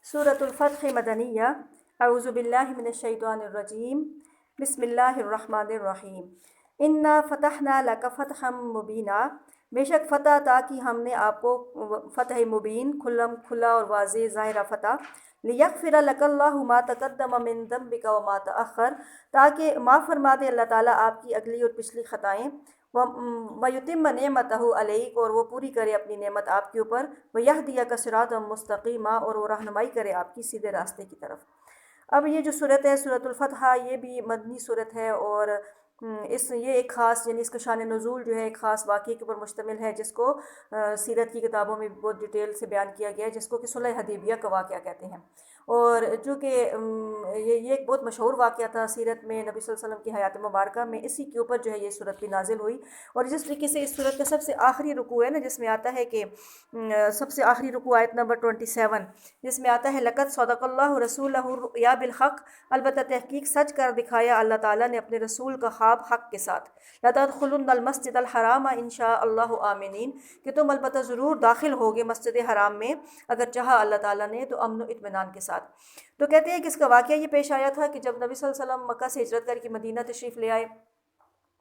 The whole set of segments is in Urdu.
سورۃ الفتح مدنیہ اعوذ باللہ من الشیطان الرجیم بسم اللہ الرحمن الرحیم انا فتحنا لک فتحا مبینا، بے شک فتح تھا کہ ہم نے آپ کو فتح مبین، کھلا اور واضح ظاہرہ فتح، لیغفر لک اللہ ما تقدم من ذنبک وما تأخر، تاکہ معاف فرما دے اللہ تعالیٰ آپ کی اگلی اور پچھلی خطائیں، وَيُتِمَّ نِعْمَتَهُ عَلَيْكَ، اور وہ پوری کرے اپنی نعمت آپ کے اوپر، وَيَهْدِيَكَ صِرَاطًا مُسْتَقِيمًا، اور وہ رہنمائی کرے آپ کی سیدھے راستے کی طرف۔ اب یہ جو صورت ہے سورۃ الفتح، یہ بھی مدنی صورت ہے، اور یہ ایک خاص، یعنی اس کا شان نزول جو ہے ایک خاص واقعے کے اوپر مشتمل ہے، جس کو سیرت کی کتابوں میں بہت ڈیٹیل سے بیان کیا گیا ہے، جس کو کہ صلح حدیبیہ کا واقعہ کہتے ہیں۔ اور چونکہ یہ ایک بہت مشہور واقعہ تھا سیرت میں، نبی صلی اللہ علیہ وسلم کی حیات مبارکہ میں، اسی کے اوپر جو ہے یہ صورت بھی نازل ہوئی۔ اور جس طریقے سے اس صورت کا سب سے آخری رکوع ہے نا، جس میں آتا ہے کہ سب سے آخری رکوع آیت نمبر 27، جس میں آتا ہے لقد صدق اللہ رسولہ الرؤیا بالحق، البتہ تحقیق سچ کر دکھایا اللہ تعالیٰ نے اپنے رسول کا خواب حق کے ساتھ، لتدخلن المسجد الحرام ان شاء اللہ آمنین، کہ تم البتہ ضرور داخل ہوگے مسجد حرام میں اگر چاہا اللہ تعالیٰ نے تو امن و اطمینان کے ساتھ۔ تو کہتے ہیں کہ اس کا واقعہ یہ پیش آیا تھا کہ جب نبی صلی اللہ علیہ وسلم مکہ سے ہجرت کر کے مدینہ تشریف لے آئے،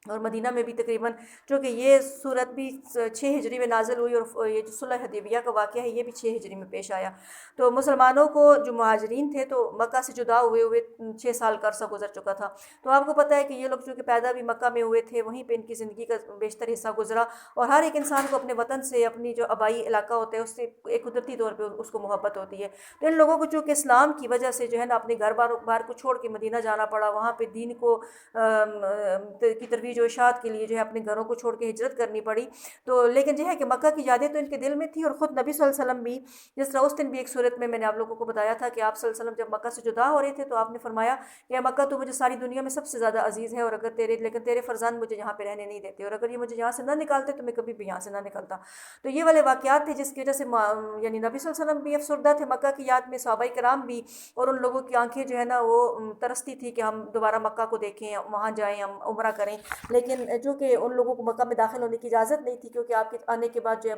اور مدینہ میں بھی تقریباً چونکہ یہ صورت بھی 6 ہجری میں نازل ہوئی، اور یہ جو صلح حدیبیہ کا واقعہ ہے یہ بھی 6 ہجری میں پیش آیا، تو مسلمانوں کو جو مہاجرین تھے تو مکہ سے جدا ہوئے 6 سال کا عرصہ گزر چکا تھا۔ تو آپ کو پتہ ہے کہ یہ لوگ چونکہ پیدا بھی مکہ میں ہوئے تھے، وہیں پہ ان کی زندگی کا بیشتر حصہ گزرا، اور ہر ایک انسان کو اپنے وطن سے، اپنی جو آبائی علاقہ ہوتا ہے اس سے ایک قدرتی طور پہ اس کو محبت ہوتی ہے۔ تو ان لوگوں کو چونکہ اسلام کی وجہ سے جو ہے نا اپنے گھر بار کو چھوڑ کے مدینہ جانا پڑا، وہاں پہ دین کو کی ترویج و اشاعت کے لیے جو ہے اپنے گھروں کو چھوڑ کے ہجرت کرنی پڑی۔ تو لیکن جو ہے کہ مکہ کی یادیں تو ان کے دل میں تھی، اور خود نبی صلی اللہ علیہ وسلم بھی، جس طرح اس دن بھی ایک صورت میں نے آپ لوگوں کو بتایا تھا کہ آپ صلی اللہ علیہ وسلم جب مکہ سے جدا ہو رہے تھے تو آپ نے فرمایا کہ مکہ تو مجھے ساری دنیا میں سب سے زیادہ عزیز ہے، اور اگر لیکن تیرے فرزند مجھے یہاں پہ رہنے نہیں دیتے، اور اگر یہ مجھے یہاں سے نہ نکالتے تو میں کبھی بھی یہاں سے نہ نکلتا۔ تو یہ والے واقعات تھے جس کی وجہ سے یعنی نبی صلی اللہ علیہ وسلم بھی افسردہ تھے مکہ کی یاد میں، صحابہ کرام بھی، اور ان لوگوں کی آنکھیں جو ہے نا وہ ترستی تھی کہ ہم دوبارہ مکہ کو دیکھیں، وہاں جائیں، ہم عمرہ کریں، لیکن جو کہ ان لوگوں کو مکہ میں داخل ہونے کی اجازت نہیں تھی، کیونکہ آپ کے آنے کے بعد جو ہے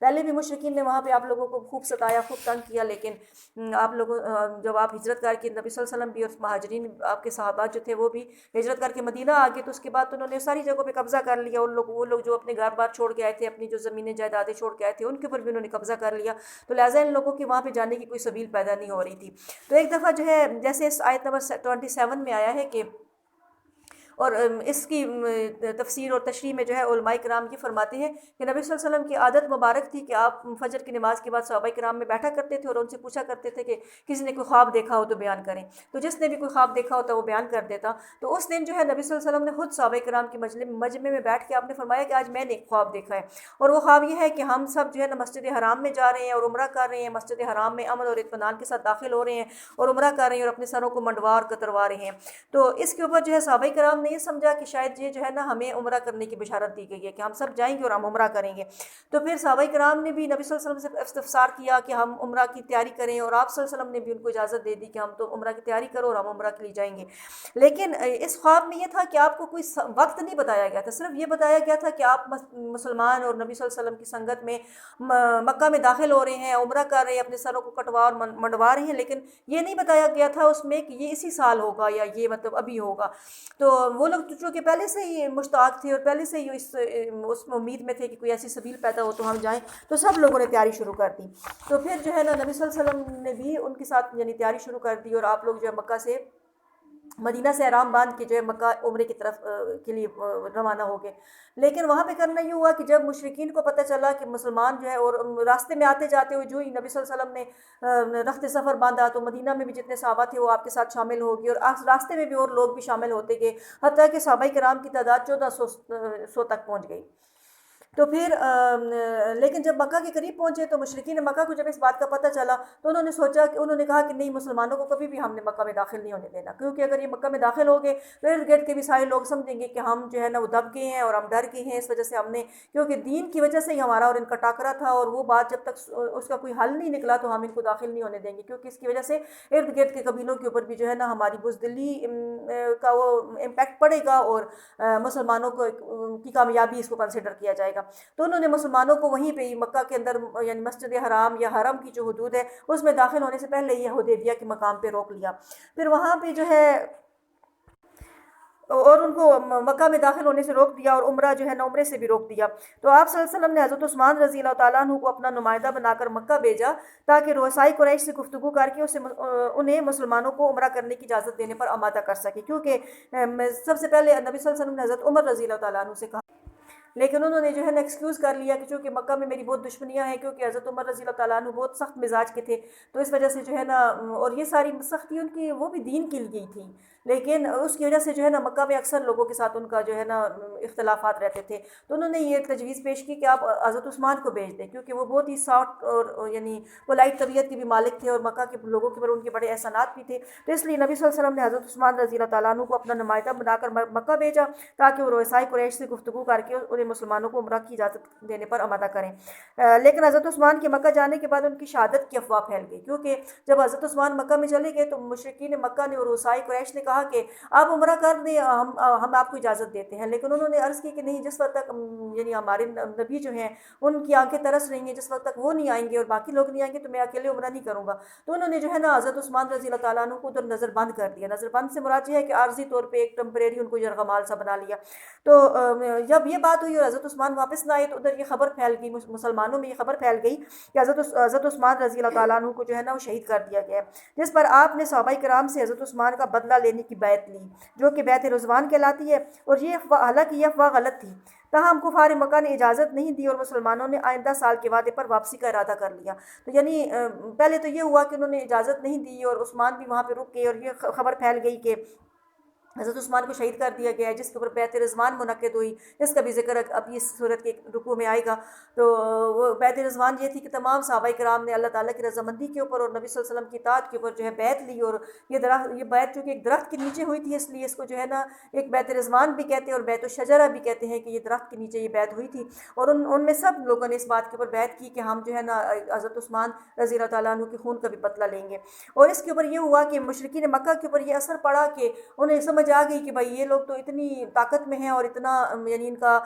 پہلے بھی مشرکین نے وہاں پہ آپ لوگوں کو خوب ستایا، خوب تنگ کیا، لیکن آپ لوگوں جب آپ ہجرت کر کے نبی صلی اللہ علیہ وسلم بھی اور مہاجرین آپ کے صحابہ جو تھے وہ بھی ہجرت کر کے مدینہ آ گئے، تو اس کے بعد انہوں نے ساری جگہوں پہ قبضہ کر لیا، وہ لوگ جو اپنے گھر بار چھوڑ کے آئے تھے، اپنی جو زمینیں جائیدادیں چھوڑ کے آئے تھے ان کے اوپر بھی انہوں نے قبضہ کر لیا، تو لہٰذا ان لوگوں کی وہاں پہ جانے کی کوئی سبیل پیدا نہیں ہو رہی تھی۔ تو ایک دفعہ جو ہے جیسے اس آیت نمبر 27 میں آیا ہے کہ، اور اس کی تفسیر اور تشریح میں جو ہے علماء کرام یہ فرماتے ہیں کہ نبی صلی اللہ علیہ وسلم کی عادت مبارک تھی کہ آپ فجر کی نماز کے بعد صحابہ کرام میں بیٹھا کرتے تھے اور ان سے پوچھا کرتے تھے کہ کسی نے کوئی خواب دیکھا ہو تو بیان کریں، تو جس نے بھی کوئی خواب دیکھا ہوتا وہ بیان کر دیتا۔ تو اس دن جو ہے نبی صلی اللہ علیہ وسلم نے خود صحابہ کرام کے مجمع میں بیٹھ کے آپ نے فرمایا کہ آج میں نے ایک خواب دیکھا ہے، اور وہ خواب یہ ہے کہ ہم سب جو ہے نا مسجد حرام میں جا رہے ہیں اور عمرہ کر رہے ہیں، مسجد حرام میں امن اور اطمینان کے ساتھ داخل ہو رہے ہیں اور عمرہ کر رہے ہیں اور اپنے سروں کو منڈوا اور کتروا رہے ہیں۔ تو اس کے اوپر جو ہے صحابہ کرام نے یہ سمجھا کہ شاید یہ جو ہے نا ہمیں عمرہ کرنے کی بشارت دی گئی ہے کہ ہم سب جائیں گے اور ہم عمرہ کریں گے۔ تو پھر صحابہ کرام نے بھی نبی صلی اللہ علیہ وسلم سے استفسار کیا کہ ہم عمرہ کی تیاری کریں، اور آپ صلی اللہ علیہ وسلم نے بھی ان کو اجازت دے دی کہ ہم تو عمرہ کی تیاری کرو اور ہم عمرہ کے لیے جائیں گے۔ لیکن اس خواب میں یہ تھا کہ آپ کو کوئی وقت نہیں بتایا گیا تھا، صرف یہ بتایا گیا تھا کہ آپ مسلمان اور نبی صلی اللہ علیہ وسلم کی سنگت میں مکہ میں داخل ہو رہے ہیں، عمرہ کر رہے ہیں، اپنے سروں کو کٹوا اور منڈوا رہے ہیں، لیکن یہ نہیں بتایا گیا تھا اس میں کہ یہ اسی سال ہوگا یا یہ مطلب ابھی ہوگا۔ تو وہ لوگ چونکہ پہلے سے ہی مشتاق تھے اور پہلے سے ہی اس امید میں تھے کہ کوئی ایسی سبیل پیدا ہو تو ہم جائیں، تو سب لوگوں نے تیاری شروع کر دی۔ تو پھر جو ہے نا نبی صلی اللہ علیہ وسلم نے بھی ان کے ساتھ یعنی تیاری شروع کر دی، اور آپ لوگ جو ہے مکہ سے مدینہ سے احرام باندھ کے جو ہے مکہ عمرے کی طرف کے لیے روانہ ہو گئے۔ لیکن وہاں پہ کرنا یہ ہوا کہ جب مشرکین کو پتہ چلا کہ مسلمان جو ہے، اور راستے میں آتے جاتے ہوئے جو ہی نبی صلی اللہ علیہ وسلم نے رخت سفر باندھا تو مدینہ میں بھی جتنے صحابہ تھے وہ آپ کے ساتھ شامل ہو گئے، اور راستے میں بھی اور لوگ بھی شامل ہوتے گئے، حتیٰ کہ صحابہ کرام کی تعداد 1400 تک پہنچ گئی۔ تو پھر لیکن جب مکہ کے قریب پہنچے تو مشرکین مکہ کو جب اس بات کا پتہ چلا تو انہوں نے کہا کہ نہیں، مسلمانوں کو کبھی بھی ہم نے مکہ میں داخل نہیں ہونے دینا، کیونکہ اگر یہ مکہ میں داخل ہو گئے تو ارد گرد کے بھی سارے لوگ سمجھیں گے کہ ہم جو ہے نا وہ دب گئے ہیں اور ہم ڈر گئے ہیں، اس وجہ سے ہم نے، کیونکہ دین کی وجہ سے ہی ہمارا اور ان کا ٹاکرا تھا، اور وہ بات جب تک اس کا کوئی حل نہیں نکلا تو ہم ان کو داخل نہیں ہونے دیں گے، کیونکہ اس کی وجہ سے ارد گرد کے قبیلوں کے اوپر بھی جو ہے نا ہماری بزدلی کا وہ امپیکٹ پڑے گا، اور مسلمانوں کی کامیابی اس کو کنسیڈر کیا جائے گا۔ تو انہوں نے مسلمانوں کو وہیں پہ ہی مکہ کے اندر یعنی مسجد حرام یا حرم کی جو حدود ہے اس میں داخل ہونے سے پہلے یہ حدیبیہ کے مقام پہ روک لیا. پھر وہاں پہ جو ہے اور ان کو مکہ میں داخل ہونے سے روک دیا اور عمرہ جو ہے نا عمرے سے بھی روک دیا. تو آپ صلی اللہ علیہ وسلم نے حضرت عثمان رضی اللہ تعالیٰ عنہ کو اپنا نمائندہ بنا کر مکہ بھیجا تاکہ رؤسائی قریش سے گفتگو کر کے انہیں مسلمانوں کو عمرہ کرنے کی اجازت دینے پر آمادہ کر سکے، کیونکہ سب سے پہلے نبی صلی اللہ علیہ وسلم نے حضرت عمر رضی اللہ تعالیٰ عنہ سے کہا، لیکن انہوں نے جو ہے نا ایکسکیوز کر لیا کہ چونکہ مکہ میں میری بہت دشمنیاں ہیں، کیونکہ حضرت عمر رضی اللہ تعالیٰ عنہ بہت سخت مزاج کے تھے، تو اس وجہ سے جو ہے نا اور یہ ساری سختی ان کی وہ بھی دین کے لیے تھی، لیکن اس کی وجہ سے جو ہے نا مکہ میں اکثر لوگوں کے ساتھ ان کا جو ہے نا اختلافات رہتے تھے. تو انہوں نے یہ تجویز پیش کی کہ آپ حضرت عثمان کو بھیج دیں، کیونکہ وہ بہت ہی سافٹ اور یعنی پولائٹ طبیعت کے بھی مالک تھے اور مکہ کے لوگوں کے اوپر ان کے بڑے احسانات بھی تھے. تو اس لیے نبی صلی اللہ علیہ وسلم نے حضرت عثمان رضی اللہ تعالیٰ عنہ کو اپنا نمائندہ بنا کر مکہ بھیجا تاکہ وہ رؤسائی قریش سے گفتگو کر کے انہیں مسلمانوں کو عمرہ کی اجازت دینے پر آمادہ کریں. لیکن حضرت عثمان کے مکہ جانے کے بعد ان کی شہادت کی افواہ پھیل گئی، کیونکہ جب حضرت عثمان مکہ میں چلے گئے تو مشرکین مکہ نے اور رؤسائی قریش نے کہا کہ آپ عمرہ کر دیں، ہم آپ کو اجازت دیتے ہیں. لیکن انہوں نے عرض کی کہ نہیں، جس وقت تک یعنی ہمارے نبی جو ہیں ان کی آنکھیں ترس رہی ہیں، جس وقت تک وہ نہیں آئیں گے اور باقی لوگ نہیں آئیں گے تو میں اکیلے عمرہ نہیں کروں گا. تو انہوں نے جو ہے نا حضرت عثمان رضی اللہ تعالیٰ عنہ کو ادھر نظر بند کر دیا. نظر بند سے مراد یہ ہے کہ عارضی طور پہ ایک ٹمپریری ان کو یرغمال سا بنا لیا. تو جب یہ بات ہوئی اور حضرت عثمان واپس نہ آئے تو ادھر یہ خبر پھیل گئی، مسلمانوں میں یہ خبر پھیل گئی کہ حضرت عثمان رضی اللہ تعالیٰ عنہ کو جو ہے نا وہ شہید کر دیا گیا ہے، جس پر آپ نے صحابہ کرام سے حضرت عثمان کا بدلہ لینے کی بیعت لی، جو کہ بیعت رضوان کہلاتی ہے. اور یہ حالانکہ یہ افواہ غلط تھی، تاہم کفار مکہ نے اجازت نہیں دی اور مسلمانوں نے آئندہ سال کے وعدے پر واپسی کا ارادہ کر لیا. تو یعنی پہلے تو یہ ہوا کہ انہوں نے اجازت نہیں دی اور عثمان بھی وہاں پہ رک گئے اور یہ خبر پھیل گئی کہ حضرت عثمان کو شہید کر دیا گیا ہے، جس کے اوپر بیعت رضوان منعقد ہوئی، اس کا بھی ذکر اب اس صورت کے رکوع میں آئے گا. تو وہ بیعت رضوان یہ تھی کہ تمام صحابہ کرام نے اللہ تعالیٰ کی رضامندی کے اوپر اور نبی صلی اللہ علیہ وسلم کی اطاعت کے اوپر جو ہے بیعت لی. اور یہ بیعت چونکہ ایک درخت کے نیچے ہوئی تھی، اس لیے اس کو جو ہے نا ایک بیعت رضوان بھی کہتے ہیں اور بیعت الشجرہ بھی کہتے ہیں کہ یہ درخت کے نیچے یہ بیعت ہوئی تھی. اور ان میں سب لوگوں نے اس بات کے اوپر بیعت کی کہ ہم جو ہے نا حضرت عثمان رضی اللہ تعالیٰ عنہ کے خون کا بھی بدلہ لیں گے. اور اس کے اوپر یہ ہوا کہ مشرکین مکہ کے اوپر یہ اثر پڑا کہ انہیں سمجھ آ گئی کہ بھائی یہ لوگ تو اتنی طاقت میں ہیں اور اتنا یعنی ان کا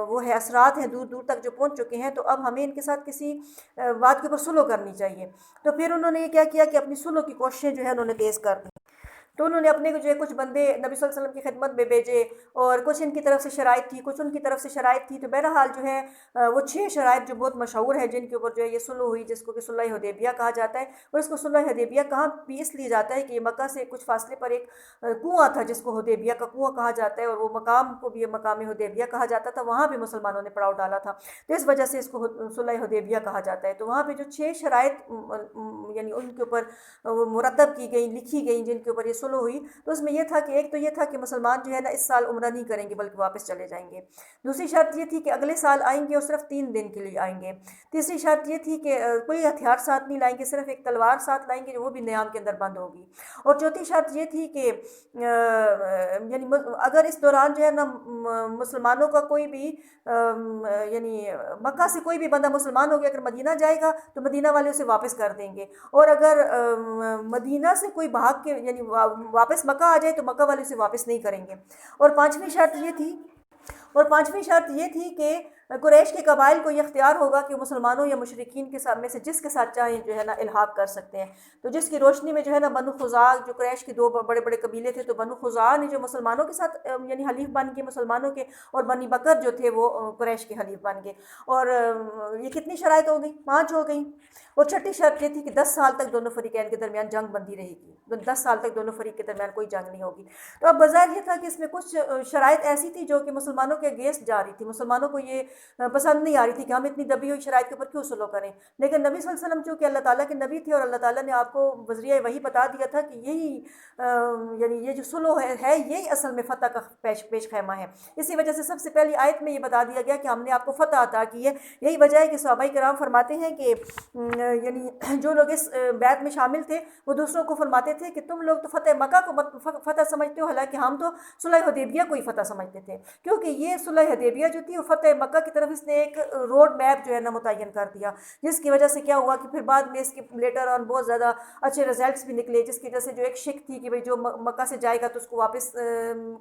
وہ ہے اثرات ہیں دور دور تک جو پہنچ چکے ہیں، تو اب ہمیں ان کے ساتھ کسی بات کے اوپر سلو کرنی چاہیے. تو پھر انہوں نے یہ کیا کیا کہ اپنی سلو کی کوششیں جو ہے انہوں نے تیز کر دی. تو انہوں نے اپنے جو ہے کچھ بندے نبی صلی اللہ علیہ وسلم کی خدمت میں بھیجے اور کچھ ان کی طرف سے شرائط تھی، کچھ ان کی طرف سے شرائط تھی. تو بہرحال جو ہے وہ 6 شرائط جو بہت مشہور ہیں جن کے اوپر جو ہے یہ صلح ہوئی، جس کو کہ صلح حدیبیہ کہا جاتا ہے. اور اس کو صلح حدیبیہ کہاں بھی اس لیے جاتا ہے کہ یہ مکہ سے کچھ فاصلے پر ایک کنواں تھا جس کو حدیبیہ کا کنواں کہا جاتا ہے، اور وہ مقام کو بھی مقام حدیبیہ کہا جاتا تھا. وہاں بھی مسلمانوں نے پڑاؤ ڈالا تھا، تو اس وجہ سے اس کو صلح حدیبیہ کہا جاتا ہے. تو وہاں پہ جو 6 شرائط یعنی ان کے اوپر مرتب کی گئیں، لکھی گئیں، جن کے اوپر یہ صلح ہوئی، تو اس میں یہ تھا کہ ایک تو یہ تھا کہ مسلمان جو ہے نا اس سال عمرہ نہیں کریں گے بلکہ واپس چلے جائیں گے. دوسری شرط یہ تھی کہ اگلے سال آئیں گے اور صرف 3 دن کے لیے آئیں گے. تیسری شرط یہ تھی کہ کوئی ہتھیار ساتھ نہیں لائیں گے، صرف ایک تلوار ساتھ لائیں گے، وہ بھی نیام کے اندر بند ہوگی. اور چوتھی شرط یہ تھی کہ یعنی اگر اس دوران جو ہے نا مسلمانوں کا کوئی بھی یعنی مکہ سے کوئی بھی بندہ مسلمان ہو گیا اگر مدینہ جائے گا تو مدینہ والے اسے واپس کر دیں گے، اور اگر مدینہ سے کوئی بھاگ کے یعنی واپس مکہ آ جائے تو مکہ والے اسے واپس نہیں کریں گے. اور پانچویں شرط یہ تھی کہ قریش کے قبائل کو یہ اختیار ہوگا کہ مسلمانوں یا مشرکین کے ساتھ میں سے جس کے ساتھ چاہیں جو ہے نا الحاق کر سکتے ہیں. تو جس کی روشنی میں جو ہے نا بنو خزاع جو قریش کے 2 بڑے بڑے قبیلے تھے، تو بنو خزاع نے جو مسلمانوں کے ساتھ یعنی حلیف بن گئے مسلمانوں کے، اور بنی بکر جو تھے وہ قریش کے حلیف بن گئے. اور یہ کتنی شرائط ہو گئی؟ 5 ہو گئیں. اور چھٹی شرط یہ تھی کہ 10 سال تک دونوں فریقین کے درمیان جنگ بندی رہے گی، 10 سال تک دونوں فریق کے درمیان کوئی جنگ نہیں ہوگی. تو اب بظاہر یہ تھا کہ اس میں کچھ شرائط ایسی تھی جو کہ مسلمانوں کے اگینسٹ جا رہی تھی، مسلمانوں کو یہ پسند نہیں آ رہی تھی کہ ہم اتنی دبی ہوئی شرائط کے اوپر کیوں سلو کریں. لیکن نبی صلی اللہ علیہ وسلم چونکہ اللہ تعالیٰ کے نبی تھے اور اللہ تعالیٰ نے آپ کو بذریعہ وحی بتا دیا تھا کہ یہی یعنی یہ جو سلو ہے یہی اصل میں فتح کا پیش خیمہ ہے. اسی وجہ سے سب سے پہلی آیت میں یہ بتا دیا گیا کہ ہم نے آپ کو فتح عطا کی ہے. یہی وجہ ہے کہ صحابہ کرام فرماتے ہیں کہ یعنی جو لوگ اس بیعت میں شامل تھے وہ دوسروں کو فرماتے تھے کہ تم لوگ تو فتح مکہ کو فتح سمجھتے ہو، حالانکہ ہم تو صلح حدیبیہ کو ہی فتح سمجھتے تھے، کیونکہ یہ صلح حدیبیہ جو تھی وہ فتح مکہ کی طرف اس نے ایک روڈ میپ جو ہے نا متعین کر دیا، جس کی وجہ سے کیا ہوا کہ پھر بعد میں اس کے لیٹر آن بہت زیادہ اچھے رزلٹس بھی نکلے، جس کی وجہ سے جو ایک شک تھی کہ بھئی جو مکہ سے جائے گا تو اس کو واپس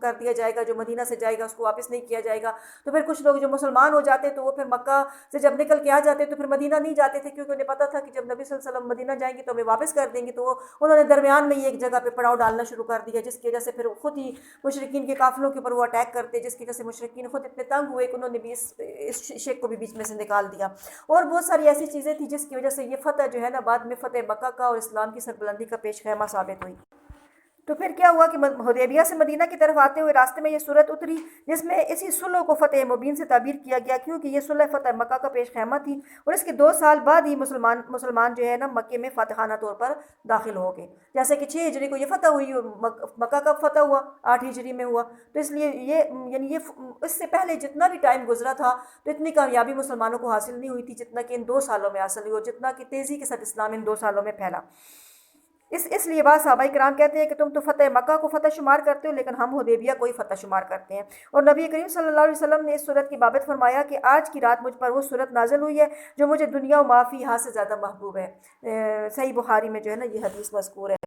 کر دیا جائے گا، جو مدینہ سے جائے گا اس کو واپس نہیں کیا جائے گا۔ تو پھر کچھ لوگ جو مسلمان ہو جاتے تو وہ پھر مکہ سے جب نکل کے آ جاتے تو پھر مدینہ نہیں جاتے تھے، کیونکہ انہیں پتہ تھا کہ جب نبی صلی اللہ علیہ وسلم مدینہ جائیں گے تو ہمیں واپس کر دیں گے، تو انہوں نے درمیان میں ہی ایک جگہ پہ پڑاؤ ڈالنا شروع کر دیا، جس کی وجہ سے پھر خود ہی مشرکین کے قافلوں کے اوپر وہ اٹیک کرتے، جس کی وجہ سے مشرکین خود اتنے تنگ ہوئے کہ انہوں نے بھی اس شیخ کو بھی بیچ میں سے نکال دیا۔ اور بہت ساری ایسی چیزیں تھیں جس کی وجہ سے یہ فتح جو ہے نا بعد میں فتح مکہ کا اور اسلام کی سربلندی کا پیش خیمہ ثابت ہوئی۔ تو پھر کیا ہوا کہ حدیبیہ سے مدینہ کی طرف آتے ہوئے راستے میں یہ صورت اتری، جس میں اسی صلح کو فتح مبین سے تعبیر کیا گیا، کیونکہ یہ صلح فتح مکہ کا پیش خیمہ تھی، اور اس کے 2 سال بعد ہی مسلمان جو ہے نا مکے میں فاتحانہ طور پر داخل ہو گئے، جیسے کہ 6 ہجری کو یہ فتح ہوئی، مکہ کا فتح ہوا 8 ہجری میں ہوا۔ تو اس لیے یہ اس سے پہلے جتنا بھی ٹائم گزرا تھا تو اتنی کامیابی مسلمانوں کو حاصل نہیں ہوئی تھی جتنا کہ ان 2 سالوں میں حاصل ہوئی، اور جتنا کہ تیزی کے ساتھ اسلام ان 2 سالوں میں پھیلا۔ اس لیے بعض صحابہ کرام کہتے ہیں کہ تم تو فتح مکہ کو فتح شمار کرتے ہو، لیکن ہم حدیبیہ کو ہی فتح شمار کرتے ہیں۔ اور نبی کریم صلی اللہ علیہ وسلم نے اس صورت کی بابت فرمایا کہ آج کی رات مجھ پر وہ صورت نازل ہوئی ہے جو مجھے دنیا و ما فیہا سے زیادہ محبوب ہے۔ صحیح بخاری میں جو ہے نا یہ حدیث مذکور ہے۔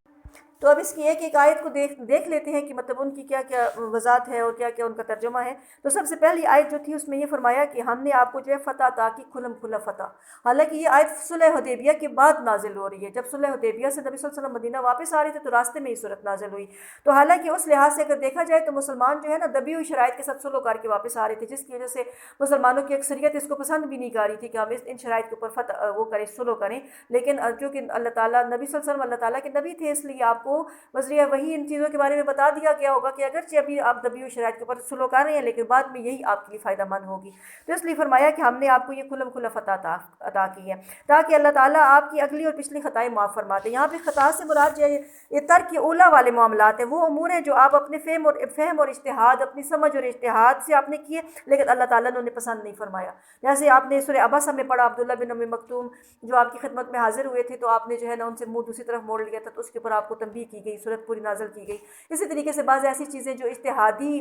تو اب اس کی ایک ایک آیت کو دیکھ لیتے ہیں کہ مطلب ان کی کیا کیا وضاحت ہے اور کیا کیا ان کا ترجمہ ہے۔ تو سب سے پہلی آیت جو تھی اس میں یہ فرمایا کہ ہم نے آپ کو جو ہے فتح عطا کی، کھلم کھلا فتح۔ حالانکہ یہ آیت صلح حدیبیہ کے بعد نازل ہو رہی ہے، جب صلح حدیبیہ سے نبی صلی اللہ علیہ وسلم مدینہ واپس آ رہے تھے تو راستے میں یہ صورت نازل ہوئی۔ تو حالانکہ اس لحاظ سے اگر دیکھا جائے تو مسلمان جو ہے نا دبی ہوئی شرائط کے ساتھ صلح کر کے واپس آ رہے تھے، جس کی وجہ سے مسلمانوں کی اکثریت اس کو پسند بھی نہیں کر رہی تھی کہ ہم ان شرائط کے اوپر فتح وہ کریں، صلح کریں۔ لیکن چونکہ اللہ تعالیٰ نبی صلی اللہ علیہ وسلم اللہ تعالیٰ کے نبی تھے، اس لیے آپ کو وزیر وہی ان چیزوں کے بارے میں بتا دیا گیا ہوگا کہ اگرچہ ابھی آپ دبی ہوئی شرائط کے اوپر صلح کر رہے ہیں لیکن بعد میں یہی آپ کے لیے فائدہ مند ہوگی۔ تو اس لیے فرمایا کہ ہم نے آپ کو یہ کھلم کھلا فتح عطا کی ہے تاکہ اللہ تعالیٰ آپ کی اگلی اور پچھلی خطائیں معاف فرما دے۔ یہاں پہ خطا سے مراد جو ہے یہ ترک اولا والے معاملات ہیں، وہ امور ہیں جو آپ اپنے فہم اور اجتہاد، اپنی سمجھ اور اجتہاد سے آپ نے کیے لیکن اللہ تعالیٰ نے انہیں پسند نہیں فرمایا۔ جیسے آپ نے سورہ عبسہ میں پڑھا، عبداللہ بن ام مکتوم جو آپ کی خدمت میں حاضر ہوئے تھے تو آپ نے جو ہے نا ان سے منہ دوسری طرف موڑ لیا تھا، تو اس کے اوپر آپ کو تنبیہ کی گئی، صورت پوری نازل کی گئی۔ اسی طریقے سے بعض ایسی چیزیں جو اجتہادی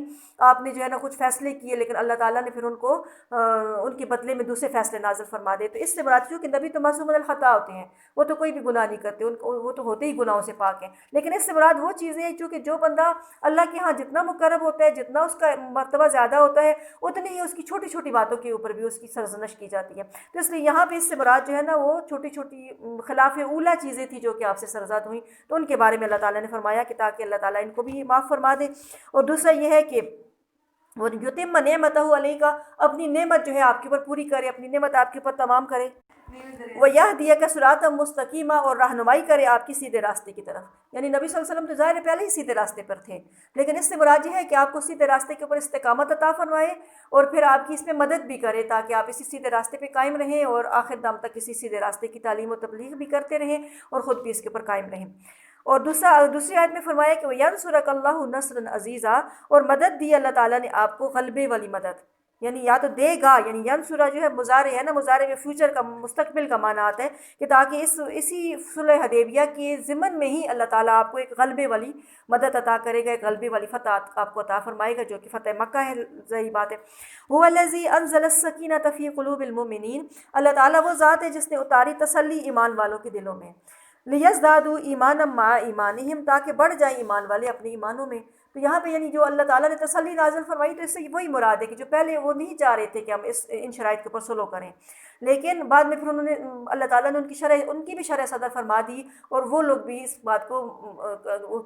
آپ نے جو ہے نا کچھ فیصلے کیے لیکن اللہ تعالیٰ نے پھر ان کو ان کے بدلے میں دوسرے فیصلے نازل فرما دے۔ تو اس سے مراد کیوں کہ نبی تو معصوم من الخطا ہوتے ہیں، وہ تو کوئی بھی گناہ نہیں کرتے، وہ تو ہوتے ہی گناہوں سے پاک ہیں، لیکن اس سے مراد وہ چیزیں ہیں چونکہ جو بندہ اللہ کے ہاں جتنا مقرب ہوتا ہے، جتنا اس کا مرتبہ زیادہ ہوتا ہے، اتنی ہی اس کی چھوٹی چھوٹی باتوں کے اوپر بھی اس کی سرزنش کی جاتی ہے۔ تو اس لیے یہاں پہ اس سے مراد جو ہے نا وہ چھوٹی چھوٹی خلاف اولا چیزیں تھیں جو کہ آپ سے سرزد ہوئیں، تو ان کے بارے میں اللہ تعالیٰ نے فرمایا کہ تاکہ اللہ تعالیٰ ان کو بھی معاف فرما دے۔ اور دوسرا یہ ہے کہ وہ یتم نعمتہ علیہ کا اپنی نعمت جو ہے آپ کے اوپر پوری کرے، اپنی نعمت آپ کے اوپر تمام کرے، وَيَهْدِيَكَ صِرَاطًا مُسْتَقِيمًا اور رہنمائی کرے آپ کی سیدھے راستے کی طرف۔ یعنی نبی صلی اللہ علیہ وسلم تو ظاہر ہے پہلے ہی سیدھے راستے پر تھے، لیکن اس سے مراد یہ ہے کہ آپ کو سیدھے راستے کے اوپر استقامت عطا فرمائے اور پھر آپ کی اس میں مدد بھی کرے تاکہ آپ اسی سیدھے راستے پہ قائم رہیں اور آخر دم تک اسی سیدھے راستے کی تعلیم و تبلیغ بھی کرتے رہیں اور خود بھی اس کے اوپر قائم رہیں۔ اور دوسری آیت میں فرمایا کہ وَيَنْصُرَكَ اللَّهُ نَصْرًا عَزِيزًا اور مدد دی اللہ تعالیٰ نے آپ کو غلبے والی مدد، یعنی یا تو دے گا، یعنی ینصرہ جو ہے مضارع ہے نا، مضارع میں فیوچر کا مستقبل کا معنی آتا ہے کہ تاکہ اسی صلح حدیبیہ کے ضمن میں ہی اللہ تعالیٰ آپ کو ایک غلبے والی مدد عطا کرے گا، ایک غلبے والی فتح آپ کو عطا فرمائے گا جو کہ فتح مکہ ہے، ظاہر بات ہے۔ هو الذی انزل السکینۃ فی قلوب المؤمنین اللہ تعالیٰ وہ ذات ہے جس نے اتاری تسلی ایمان والوں کے دلوں میں، لیزدادوا ایمانا مع ایمانہم تاکہ بڑھ جائیں ایمان والے اپنے ایمانوں میں۔ تو یہاں پہ یعنی جو اللہ تعالیٰ نے تسلی نازل فرمائی تو اس سے وہی مراد ہے کہ جو پہلے وہ نہیں چاہ رہے تھے کہ ہم ان شرائط کے اوپر صلح کریں، لیکن بعد میں پھر انہوں نے اللہ تعالیٰ نے ان کی بھی شرح صدر فرما دی اور وہ لوگ بھی اس بات کو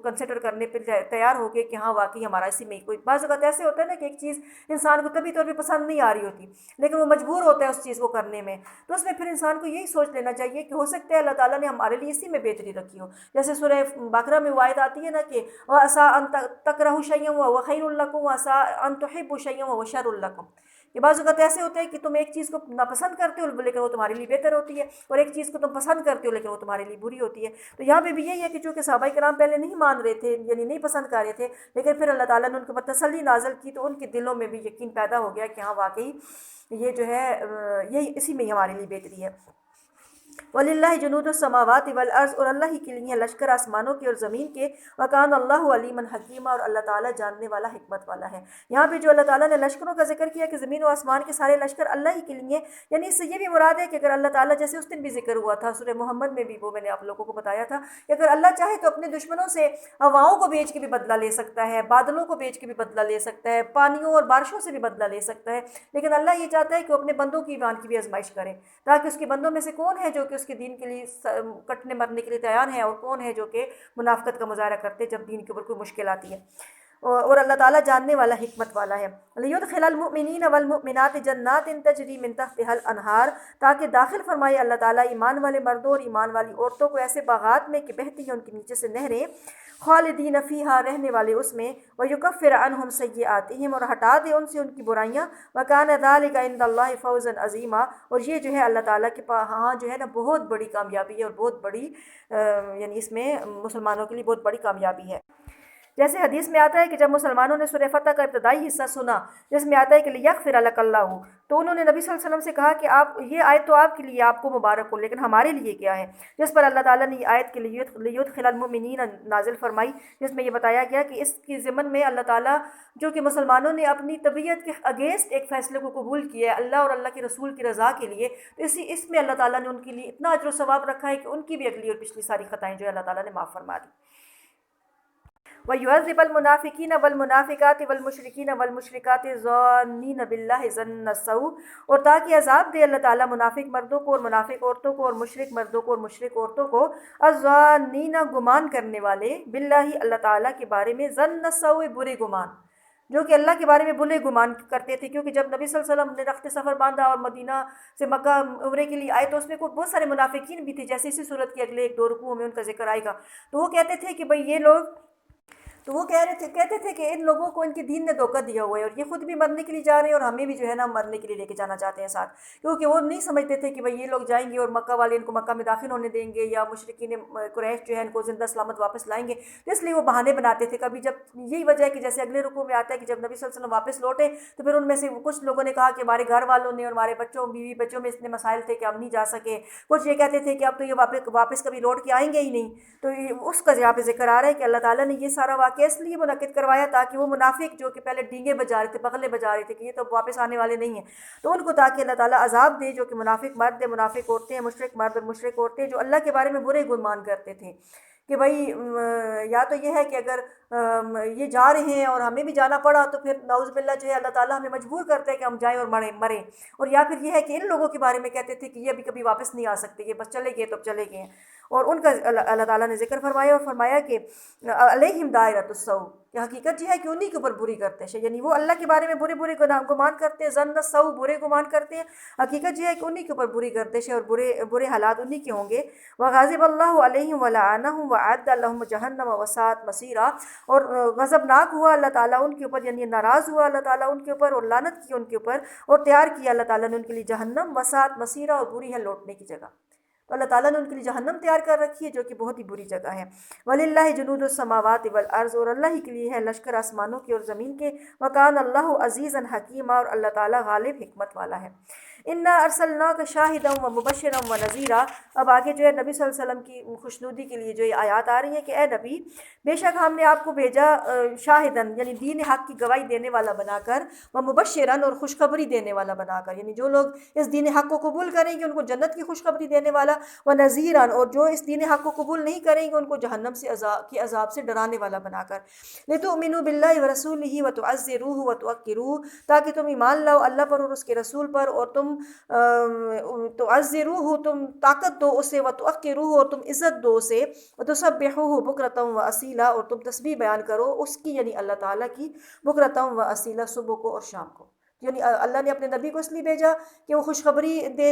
کنسیڈر کرنے پہ تیار ہو گئے کہ ہاں واقعی ہمارا اسی میں کوئی بعض اوقات ایسے ہوتا ہے نا کہ ایک چیز انسان کو طبی طور پہ پسند نہیں آ رہی ہوتی لیکن وہ مجبور ہوتا ہے اس چیز کو کرنے میں، تو اس میں پھر انسان کو یہی سوچ لینا چاہیے کہ ہو سکتا ہے اللہ تعالیٰ نے ہمارے لیے اسی میں بہتری رکھی ہو۔ جیسے سورہ بقرہ میں آیت آتی ہے نا کہ وَعَسَىٰ أَن تَكْرَهُوا شَيْئًا وَهُوَ خَيْرٌ لَكُمْ وَعَسَىٰ أَن تُحِبُّوا شَيْئًا وَهُوَ شَرٌّ لَكُمْ۔ یہ بعض اوقات ایسے ہوتے ہیں کہ تم ایک چیز کو ناپسند کرتے ہو لیکن وہ تمہارے لیے بہتر ہوتی ہے، اور ایک چیز کو تم پسند کرتے ہو لیکن وہ تمہارے لیے بری ہوتی ہے۔ تو یہاں پہ بھی یہی ہے کہ چونکہ صحابہ کرام پہلے نہیں مان رہے تھے، یعنی نہیں پسند کر رہے تھے، لیکن پھر اللہ تعالیٰ نے ان کے اوپر تسلی نازل کی تو ان کے دلوں میں بھی یقین پیدا ہو گیا کہ ہاں واقعی یہ جو ہے یہی اسی میں ہی ہمارے لیے بہتری ہے۔ وَلِلَّهِ جُنُودُ السَّمَاوَاتِ وَالْأَرْضِ، اور اللہ ہی کے لیے لشکر آسمانوں کے اور زمین کے، وَكَانَ اللَّهُ عَلِيمًا حَكِيمًا، اور اللہ تعالیٰ جاننے والا حکمت والا ہے۔ یہاں پہ جو اللہ تعالیٰ نے لشکروں کا ذکر کیا کہ زمین و آسمان کے سارے لشکر اللہ ہی کے لیے، یعنی اس سے یہ بھی مراد ہے کہ اگر اللہ تعالیٰ، جیسے اس دن بھی ذکر ہوا تھا سورہ محمد میں بھی، وہ میں نے آپ لوگوں کو بتایا تھا کہ اگر اللہ چاہے تو اپنے دشمنوں سے ہواؤں کو بیچ کے بھی بدلہ لے سکتا ہے، بادلوں کو بیچ کے بھی بدلہ لے سکتا ہے، پانیوں اور بارشوں سے بھی بدلہ لے سکتا ہے، لیکن اللہ یہ چاہتا ہے کہ وہ اپنے بندوں کی ایمان کی بھی آزمائش کرے، تاکہ اس کے بندوں میں سے کون ہے جو کہ اس کے دین کے لیے کٹنے مرنے کے لیے تیار ہیں، اور کون ہے جو کہ منافقت کا مظاہرہ کرتے جب دین کے اوپر کوئی مشکل آتی ہے۔ اور اللہ تعالیٰ جاننے والا حکمت والا ہے۔ لِيُدْخِلَ الْمُؤْمِنِينَ وَالْمُؤْمِنَاتِ جَنَّاتٍ تَجْرِي مِن تَحْتِهَا الْأَنْهَارُ، تاکہ داخل فرمائے اللہ تعالیٰ ایمان والے مردوں اور ایمان والی عورتوں کو ایسے باغات میں کہ بہتی ہیں ان کے نیچے سے نہریں، خالدین فیہا، رہنے والے اس میں، وَيُكَفِّرَ عَنْهُمْ سَيِّئَاتِهِمْ، اور ہٹا دے ان سے ان کی برائیاں، وَكَانَ ذَلِكَ عِندَ اللَّهِ فَوْزًا عَظِيمًا، اور یہ جو ہے اللہ تعالیٰ کے ہاں جو ہے نا بہت بڑی کامیابی ہے، اور بہت بڑی یعنی اس میں مسلمانوں کے لیے بہت بڑی کامیابی ہے۔ جیسے حدیث میں آتا ہے کہ جب مسلمانوں نے سورہ فتح کا ابتدائی حصہ سنا، جس میں آتا ہے کہ لِيَغْفِرَ لَكَ اللَّهُ، تو انہوں نے نبی صلی اللہ علیہ وسلم سے کہا کہ آپ یہ آیت تو آپ کے لیے، آپ کو مبارک ہو، لیکن ہمارے لیے کیا ہے؟ جس پر اللہ تعالیٰ نے یہ آیت کے لِيُدْخِلَ الْمُؤْمِنِينَ نازل فرمائی، جس میں یہ بتایا گیا کہ اس کی ضمن میں اللہ تعالیٰ جو کہ مسلمانوں نے اپنی طبیعت کے اگینسٹ ایک فیصلے کو قبول کیا ہے اللہ اور اللہ کے رسول کی رضا کے لیے، تو اس میں اللہ تعالیٰ نے ان کے لیے اتنا اجر و ثواب رکھا ہے کہ ان کی بھی اگلی اور پچھلی ساری خطائیں جو ہے اللہ تعالیٰ نے معاف فرما دی۔ وَيُعَذِّبَ الْمُنَافِقِينَ وَالْمُنَافِقَاتِ وَالْمُشْرِكِينَ وَالْمُشْرِكَاتِ الظَّانِّينَ بِاللَّهِ ظَنَّ السَّوْءِ، اور تاکہ عذاب دے اللہ تعالیٰ منافق مردوں کو اور منافق عورتوں کو اور مشرک مردوں کو اور مشرک عورتوں کو، الظَّانِّينَ گمان کرنے والے، باللہ اللہ تعالیٰ کے بارے میں، ظَنَّ السَّوْءِ برے گمان، جو کہ اللہ کے بارے میں برے گمان کرتے تھے، کیونکہ جب نبی صلی اللہ علیہ وسلم نے رخت سفر باندھا اور مدینہ سے مکہ عمرے کے لیے آئے تو اس میں بہت سارے منافقین بھی تھے، جیسے اسی صورت کے اگلے ایک دو رکوعوں میں ان کا ذکر آئے گا، تو وہ کہتے تھے کہ بھئی یہ لوگ، تو وہ کہتے تھے کہ ان لوگوں کو ان کے دین نے دھوکہ دیا ہوا ہے، اور یہ خود بھی مرنے کے لیے جا رہے ہیں اور ہمیں بھی جو ہے نا مرنے کے لیے لے کے جانا چاہتے ہیں ساتھ، کیونکہ وہ نہیں سمجھتے تھے کہ بھئی یہ لوگ جائیں گے اور مکہ والے ان کو مکہ میں داخل ہونے دیں گے، یا مشرکین قریش جو ہے ان کو زندہ سلامت واپس لائیں گے، تو اس لیے وہ بہانے بناتے تھے۔ کبھی جب یہی وجہ ہے کہ جیسے اگلے رکوع میں آتا ہے کہ جب نبی صلی اللہ علیہ وسلم واپس لوٹے تو پھر ان میں سے کچھ لوگوں نے کہا کہ ہمارے گھر والوں نے اور ہمارے بچوں بیوی بچوں میں اتنے مسائل تھے کہ ہم نہیں جا سکے، کچھ یہ کہتے تھے کہ اب تو یہ واپس کبھی لوٹ کے آئیں گے ہی نہیں، تو اس کا یہاں پہ ذکر آ رہا ہے کہ اللہ تعالیٰ نے یہ سارا واقعہ اس لیے منعقد کروایا تاکہ وہ منافق جو کہ پہلے ڈینگے بجا رہے تھے، بغلے بجا رہے تھے کہ یہ تو واپس آنے والے نہیں ہیں، تو ان کو تاکہ اللہ تعالیٰ عذاب دے جو کہ منافق مرد ہیں، منافق عورتیں ہیں، مشرک مرد اور مشرک عورتیں جو اللہ کے بارے میں برے گمان کرتے تھے کہ بھئی یا تو یہ ہے کہ اگر یہ جا رہے ہیں اور ہمیں بھی جانا پڑا تو پھر نعوذ باللہ جو ہے اللہ تعالیٰ ہمیں مجبور کرتا ہے کہ ہم جائیں اور مریں، اور یا پھر یہ ہے کہ ان لوگوں کے بارے میں کہتے تھے کہ یہ ابھی کبھی واپس نہیں آ سکتے، یہ بس چلے گئے تو اب چلے گئے ہیں، اور ان کا اللہ تعالیٰ نے ذکر فرمایا اور فرمایا کہ علیہم دائرۃ السوء، کہ حقیقت یہ ہے کہ انہی کے اوپر بری کرتے ہیں، یعنی وہ اللہ کے بارے میں برے گمان کرتے ہیں، ظن السوء برے گمان کرتے ہیں، حقیقت یہ ہے کہ انہی کے اوپر بری گردش ہے اور برے حالات انہی کے ہوں گے۔ وغضب اللہ علیہم ولعنہم وأعد لهم جہنم وساءت مصیرا، اور غضبناک ہوا اللہ تعالیٰ ان کے اوپر، یعنی ناراض ہوا اللہ تعالیٰ ان کے اوپر اور لعنت کی ان کے اوپر، اور تیار کیا اللہ تعالیٰ نے ان کے لیے جہنم، وساءت مصیرا، اور بری ہے لوٹنے کی جگہ، تو اللہ تعالیٰ نے ان کے لیے جہنم تیار کر رکھی ہے جو کہ بہت ہی بری جگہ ہے۔ وَلِلَّهِ جُنُودُ السَّمَاوَاتِ وَالْأَرْضِ، اور اللہ ہی کے لیے ہے لشکر آسمانوں کے اور زمین کے، وَكَانَ اللَّهُ عَزِيزًا حَكِيمًا، اور اللہ تعالیٰ غالب حکمت والا ہے۔ اِنَّا أَرْسَلْنَاكَ شَاهِدًا وَمُبَشِّرًا وَنَذِيرًا، اب آگے جو ہے نبی صلی اللہ علیہ وسلم کی خوشنودی کے لیے جو یہ آیات آ رہی ہیں کہ اے نبی، بے شک ہم نے آپ کو بھیجا شاہدن، یعنی دین حق کی گواہی دینے والا بنا کر، ومبشرن، اور خوشخبری دینے والا بنا کر، یعنی جو لوگ اس دین حق کو قبول کریں گے ان کو جنت کی خوشخبری دینے والا، ونذیرن، اور جو اس دین حق کو قبول نہیں کریں گے ان کو جہنم سے عذاب سے ڈرانے والا بنا کر، لتؤمنوا باللہ ورسولہ وتعزروہ وتوقروہ، تاکہ تم ایمان لاؤ اللہ پر اور اس کے رسول پر، اور تم تعزروہ، تم طاقت دو اسے، وتوقروہ، اور تم عزت دو اسے، وتسبحوہ بکرۃ واصیلا، اور تم تسبیح بیان کرو اس کی، یعنی اللہ تعالیٰ کی، بکرۃ واصیلا، صبح کو اور شام کو، یعنی اللہ نے اپنے نبی کو اس لیے بھیجا کہ وہ خوشخبری دے،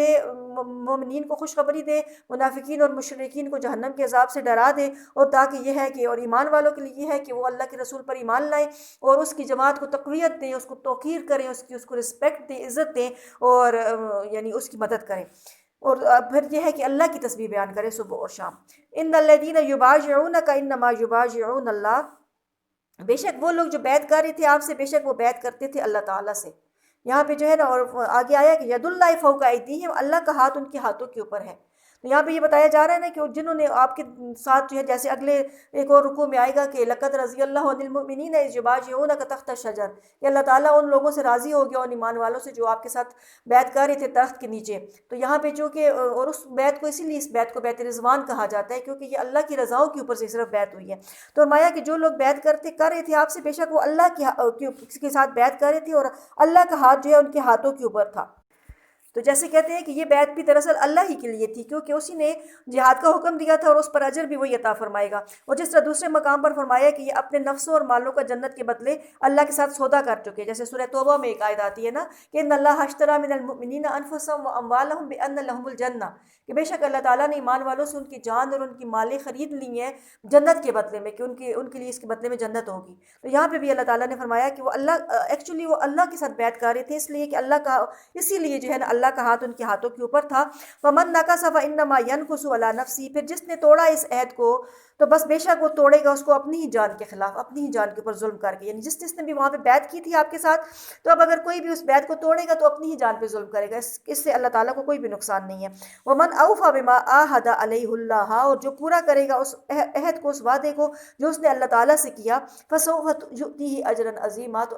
مومنین کو خوشخبری دے، منافقین اور مشرکین کو جہنم کے عذاب سے ڈرا دے، اور تاکہ یہ ہے کہ، اور ایمان والوں کے لیے یہ ہے کہ وہ اللہ کے رسول پر ایمان لائیں اور اس کی جماعت کو تقویت دیں، اس کو توقیر کریں، اس کو رسپیکٹ دیں، عزت دیں، اور یعنی اس کی مدد کریں، اور پھر یہ ہے کہ اللہ کی تسبیح بیان کریں صبح اور شام۔ ان الذین یبایعونک انما یبایعون اللہ، بے شک وہ لوگ جو بیعت کر رہے تھے آپ سے، بے شک وہ بیعت کرتے تھے اللہ تعالیٰ سے۔ یہاں پہ جو ہے نا، اور آگے آیا کہ ید اللہ فوق ایدیہم، اللہ کا ہاتھ ان کے ہاتھوں کے اوپر ہے، تو یہاں پہ یہ بتایا جا رہا ہے نا کہ جنہوں نے آپ کے ساتھ جو ہے، جیسے اگلے ایک اور رکوع میں آئے گا کہ لقد رضی اللہ عن المؤمنین اذ یبایعونک تحت الشجر، کہ اللہ تعالیٰ ان لوگوں سے راضی ہو گیا، ان ایمان والوں سے جو آپ کے ساتھ بیعت کر رہے تھے درخت کے نیچے۔ تو یہاں پہ چونکہ اور اس بیعت کو اسی لیے اس بیعت کو بیعت رضوان کہا جاتا ہے، کیونکہ یہ اللہ کی رضاؤں کے اوپر سے صرف بیعت ہوئی ہے۔ تو فرمایا کہ جو لوگ بیعت کر رہے تھے آپ سے، بے شک وہ اللہ کے ساتھ بیعت کر رہے تھے، اور اللہ کا ہاتھ جو ہے ان کے ہاتھوں کے اوپر تھا۔ تو جیسے کہتے ہیں کہ یہ بیعت بھی دراصل اللہ ہی کے لیے تھی، کیونکہ اسی نے جہاد کا حکم دیا تھا، اور اس پر اجر بھی وہی عطا فرمائے گا۔ اور جس طرح دوسرے مقام پر فرمایا کہ یہ اپنے نفسوں اور مالوں کا جنت کے بدلے اللہ کے ساتھ سودا کر چکے، جیسے سورہ توبہ میں ایک آیت آتی ہے نا کہ ان اللہ اشتری من المؤمنین انفسهم واموالهم بان لهم الجنہ، کہ بے شک اللہ تعالیٰ نے ایمان والوں سے ان کی جان اور ان کی مالیں خرید لی ہیں جنت کے بدلے میں، کہ ان کے لیے اس کے بدلے میں جنت ہوگی۔ تو یہاں پہ بھی اللہ تعالیٰ نے فرمایا کہ وہ اللہ ایکچولی وہ اللہ کے ساتھ بیعت کر رہے تھے، اس لیے کہ اللہ کا، اسی لیے جو ہے نا اللہ کا ہاتھ ان کے ہاتھوں کے اوپر تھا۔ فمن نقص فانما ينقص على نفسه، پھر جس نے توڑا اس عہد کو تو بس بے شک وہ توڑے گا اس کو اپنی ہی جان کے خلاف، اپنی ہی جان کے اوپر ظلم کر کے، یعنی جس نے بھی وہاں پہ بیعت کی تھی آپ کے ساتھ، تو اب اگر کوئی بھی اس بیعت کو توڑے گا تو اپنی ہی جان پہ ظلم کرے گا، اس سے اللہ تعالیٰ کو کوئی بھی نقصان نہیں ہے۔ ومن اوفى بما عاهد عليه الله، اور جو پورا کرے گا اس عہد کو، اس وعدے کو جو اس نے اللہ تعالیٰ سے کیا، فسوف يؤتيه اجرا عظیما، تو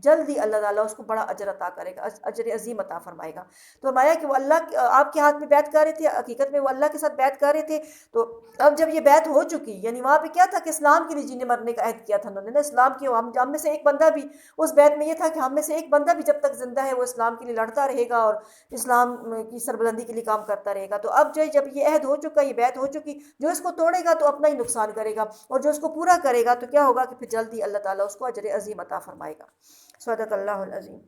جلد ہی اللہ تعالیٰ اس کو بڑا اجر عطا کرے گا، اجر عظیم عطا فرمائے گا۔ تو فرمایا کہ وہ اللہ آپ کے ہاتھ میں بیعت کر رہے تھے، حقیقت میں وہ اللہ کے ساتھ بیعت کر رہے تھے۔ تو اب جب یہ بیعت ہو چکی، یعنی وہاں پہ کیا تھا کہ اسلام کے لیے جینے مرنے کا عہد کیا تھا انہوں نے نا، اسلام کی ہم میں سے ایک بندہ بھی، اس بیعت میں یہ تھا کہ ہم میں سے ایک بندہ بھی جب تک زندہ ہے وہ اسلام کے لیے لڑتا رہے گا اور اسلام کی سربلندی کے لیے کام کرتا رہے گا۔ تو اب جب یہ عہد ہو چکا، یہ بیعت ہو چکی، جو اس کو توڑے گا تو اپنا ہی نقصان کرے گا، اور جو اس کو پورا کرے گا تو کیا ہوگا کہ پھر جلد ہی اللہ تعالیٰ اس کو اجر عظیم عطا فرمائے گا۔ صدق اللہ العظیم۔